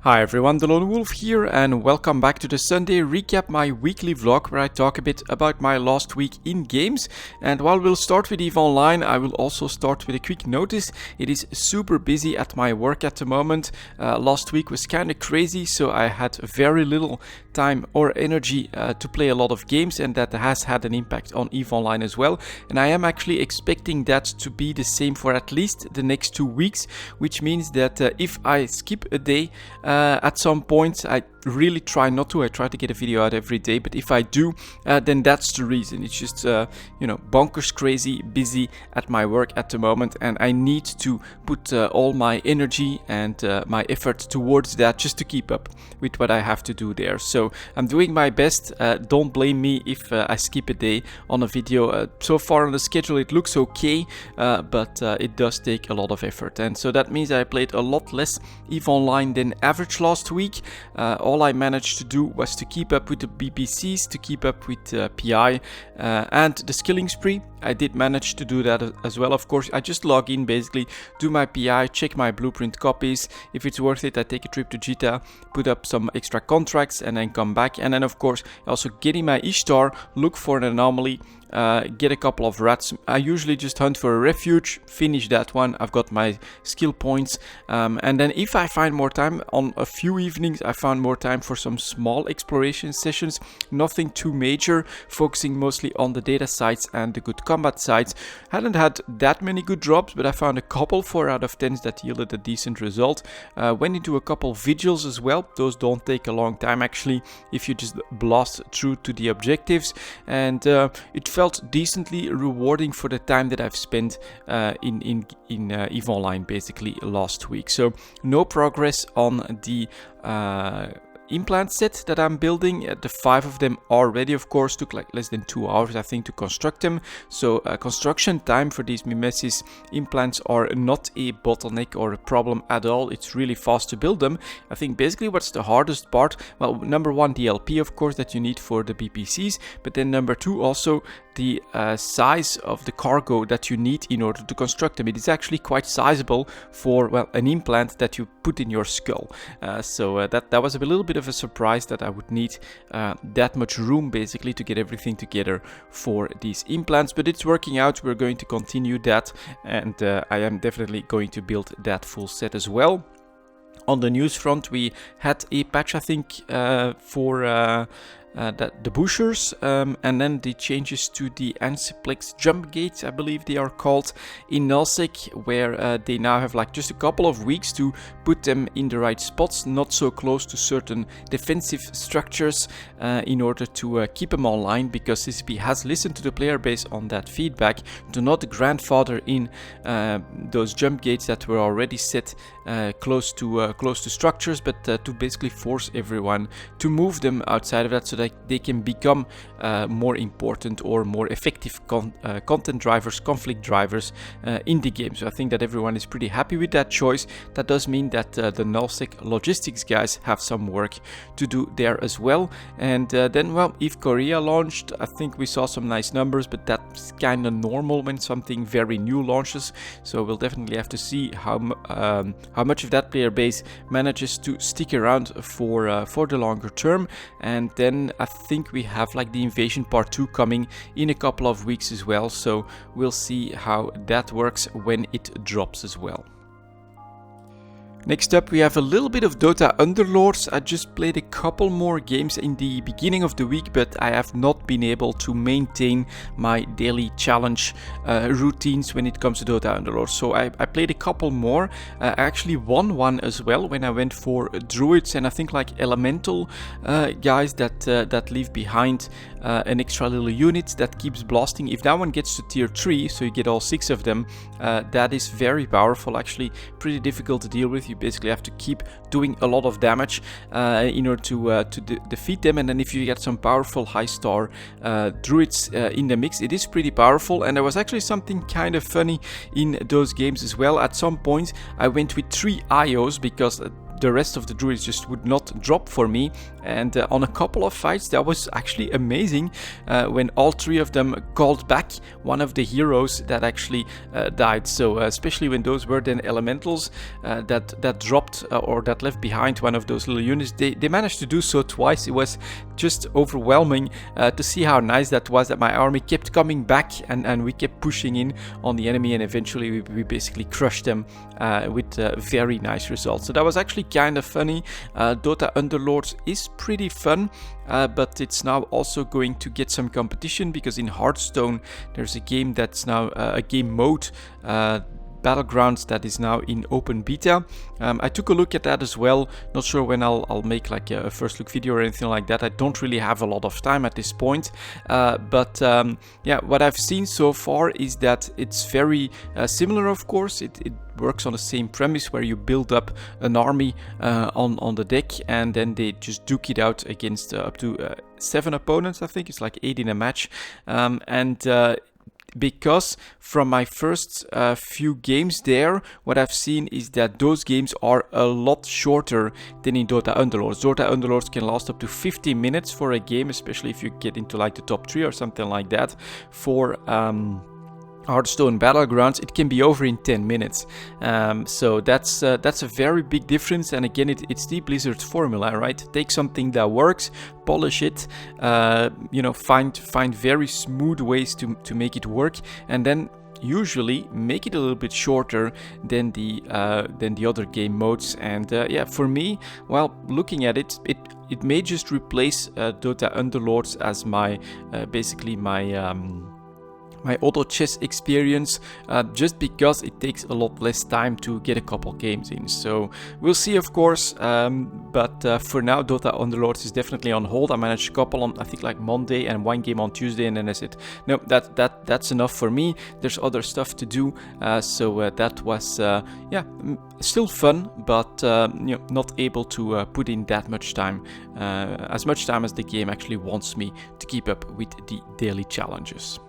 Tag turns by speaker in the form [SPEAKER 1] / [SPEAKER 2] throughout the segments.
[SPEAKER 1] Hi everyone, delonewolf here and welcome back to the Sunday recap, my weekly vlog where I talk a bit about my last week in games. And while we'll start with EVE Online, I will also start with a quick notice. It is super busy at my work at the moment. Last week was kind of crazy, so I had very little time or energy to play a lot of games, and that has had an impact on EVE Online as well. And I am actually expecting that to be the same for at least the next 2 weeks, which means that if I skip a day at some point, I really try not to. I try to get a video out every day, but if I do, then that's the reason. It's just, bonkers crazy busy at my work at the moment, and I need to put all my energy and my effort towards that just to keep up with what I have to do there. So I'm doing my best. Don't blame me if I skip a day on a video. So far on the schedule it looks okay, but it does take a lot of effort, and so that means I played a lot less EVE Online than average last week. All I managed to do was to keep up with the BPCs, to keep up with PI and the skilling spree. I did manage to do that as well. Of course, I just log in, basically do my PI, check my blueprint copies. If it's worth it, I take a trip to Jita, put up some extra contracts and then come back. And then of course, also getting my Ishtar, look for an anomaly, get a couple of rats. I usually just hunt for a refuge, finish that one. I've got my skill points. And then if I find more time, on a few evenings, I found more time for some small exploration sessions. Nothing too major, focusing mostly on the data sites and the good combat sites. Hadn't had that many good drops, but I found a couple 4 out of 10s that yielded a decent result. Went into a couple vigils as well. Those don't take a long time actually, if you just blast through to the objectives. And it felt decently rewarding for the time that I've spent in EVE Online basically last week. So no progress on the implant set that I'm building. The 5 of them are ready, of course. Took like less than 2 hours I think to construct them, so construction time for these mimesis implants are not a bottleneck or a problem at all. It's really fast to build them. I think basically what's the hardest part, well, number 1, the LP of course that you need for the BPCs, but then number 2 also the size of the cargo that you need in order to construct them. It is actually quite sizable for, well, an implant that you put in your skull. So that was a little bit of a surprise that I would need that much room basically to get everything together for these implants, but it's working out. We're going to continue that, and I am definitely going to build that full set as well. On the news front, we had a patch I think for the bushers, and then the changes to the Ansiplex jump gates, I believe they are called, in Nullsec, where they now have like just a couple of weeks to put them in the right spots, not so close to certain defensive structures, in order to keep them online, because CCP has listened to the player base on that feedback to not grandfather in those jump gates that were already set close to structures, but to basically force everyone to move them outside of that, so that they can become more important or more effective content drivers, conflict drivers in the game. So I think that everyone is pretty happy with that choice. That does mean that the Nullsec logistics guys have some work to do there as well. And then, well, if Korea launched, I think we saw some nice numbers, but that's kind of normal when something very new launches. So we'll definitely have to see how much of that player base manages to stick around for the longer term. And then I think we have like the invasion part 2 coming in a couple of weeks as well, so we'll see how that works when it drops as well. Next up, we have a little bit of Dota Underlords. I just played a couple more games in the beginning of the week, but I have not been able to maintain my daily challenge routines when it comes to Dota Underlords. So I played a couple more. I actually won one as well when I went for druids, and I think like elemental guys that leave behind an extra little unit that keeps blasting. If that one gets to tier 3, so you get all 6 of them, that is very powerful, actually pretty difficult to deal with. You basically have to keep doing a lot of damage in order to defeat them, and then if you get some powerful high star druids in the mix, it is pretty powerful. And there was actually something kind of funny in those games as well. At some point I went with 3 IOs because the rest of the druids just would not drop for me. And on a couple of fights that was actually amazing when all 3 of them called back one of the heroes that actually died. So especially when those were then elementals that dropped or that left behind one of those little units, they managed to do so twice. It was just overwhelming to see how nice that was, that my army kept coming back and we kept pushing in on the enemy, and eventually we basically crushed them with very nice results. So that was actually kind of funny. Dota Underlords is pretty fun, but it's now also going to get some competition, because in Hearthstone there's a game that's now a game mode, Battlegrounds, that is now in open beta. I took a look at that as well. Not sure when I'll make like a first look video or anything like that. I don't really have a lot of time at this point, but yeah, what I've seen so far is that it's very similar. Of course, it works on the same premise where you build up an army on the deck, and then they just duke it out against up to 7 opponents. I think it's like 8 in a match, because from my first few games there, what I've seen is that those games are a lot shorter than in Dota Underlords. Dota Underlords can last up to 50 minutes for a game, especially if you get into like the top 3 or something like that. For Hearthstone Battlegrounds, it can be over in 10 minutes. So that's a very big difference. And again, it's the Blizzard formula, right? Take something that works, polish it, find very smooth ways to make it work, and then usually make it a little bit shorter than the other game modes. And yeah, for me, well, looking at it may just replace Dota Underlords as my basically my auto chess experience, just because it takes a lot less time to get a couple games in. So we'll see, of course, but for now Dota Underlords is definitely on hold. I managed a couple on, I think, like Monday, and 1 game on Tuesday, and then I said no, that's enough for me. There's other stuff to do. So that was yeah, still fun, but not able to put in that much time, as much time as the game actually wants me to keep up with the daily challenges.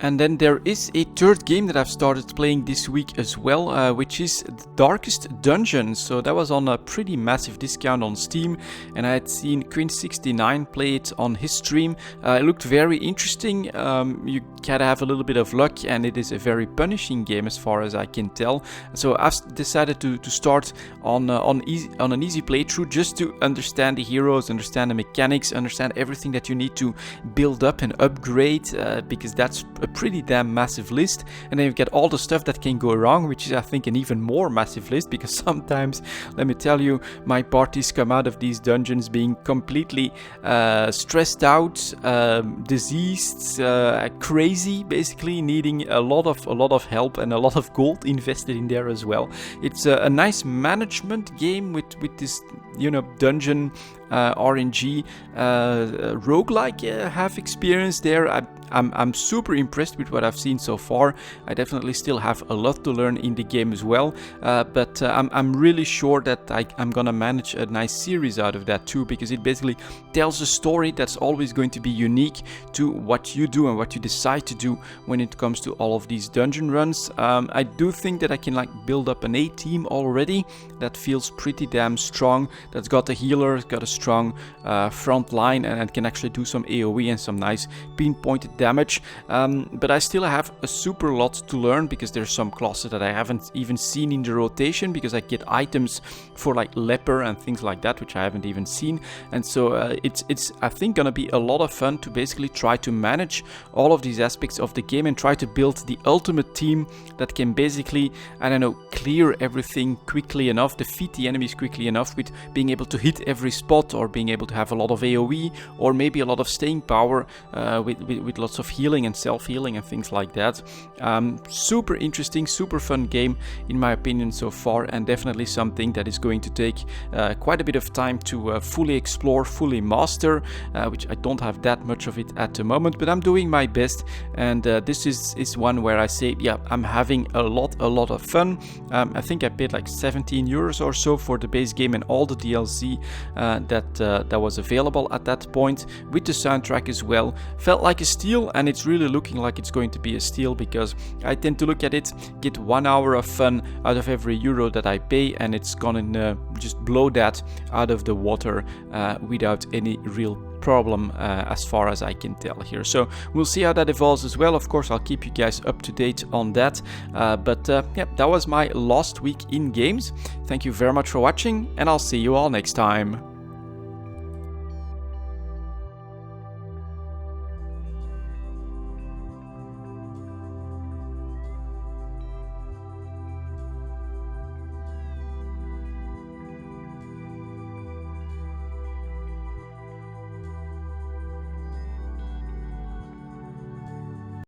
[SPEAKER 1] And then there is a third game that I've started playing this week as well, which is The Darkest Dungeon. So that was on a pretty massive discount on Steam, and I had seen Quinn69 play it on his stream. It looked very interesting. You gotta have a little bit of luck, and it is a very punishing game as far as I can tell. So I've decided to start on an easy playthrough, just to understand the heroes, understand the mechanics, understand everything that you need to build up and upgrade, because that's a pretty damn massive list. And then you've got all the stuff that can go wrong, which is, I think, an even more massive list, because sometimes, let me tell you, my parties come out of these dungeons being completely stressed out, diseased, crazy, basically needing a lot of help and a lot of gold invested in there as well. It's a nice management game with this, dungeon RNG roguelike have experience there. I'm super impressed with what I've seen so far. I definitely still have a lot to learn in the game as well, but I'm really sure that I'm gonna manage a nice series out of that too, because it basically tells a story that's always going to be unique to what you do and what you decide to do when it comes to all of these dungeon runs. I do think that I can build up an A team already that feels pretty damn strong, that's got a healer, got a strong front line, and can actually do some AoE and some nice pinpointed damage, but I still have a super lot to learn, because there's some classes that I haven't even seen in the rotation, because I get items for like leper and things like that, which I haven't even seen. And so it's I think gonna be a lot of fun to basically try to manage all of these aspects of the game and try to build the ultimate team that can basically, I don't know, clear everything quickly enough, defeat the enemies quickly enough, with being able to hit every spot, or being able to have a lot of AoE, or maybe a lot of staying power with lots of healing and self-healing and things like that. Super interesting, super fun game in my opinion so far, and definitely something that is going to take quite a bit of time to fully explore, fully master, which I don't have that much of it at the moment, but I'm doing my best. And this is one where I say, yeah, I'm having a lot of fun. I think I paid like 17 euros or so for the base game and all the DLC that was available at that point, with the soundtrack as well. Felt like a steal, steal, and it's really looking like it's going to be a steal because I tend to look at it, get 1 hour of fun out of every euro that I pay, and it's gonna just blow that out of the water without any real problem as far as I can tell here. So we'll see how that evolves as well. Of course, I'll keep you guys up to date on that. But yeah, that was my last week in games. Thank you very much for watching, and I'll see you all next time.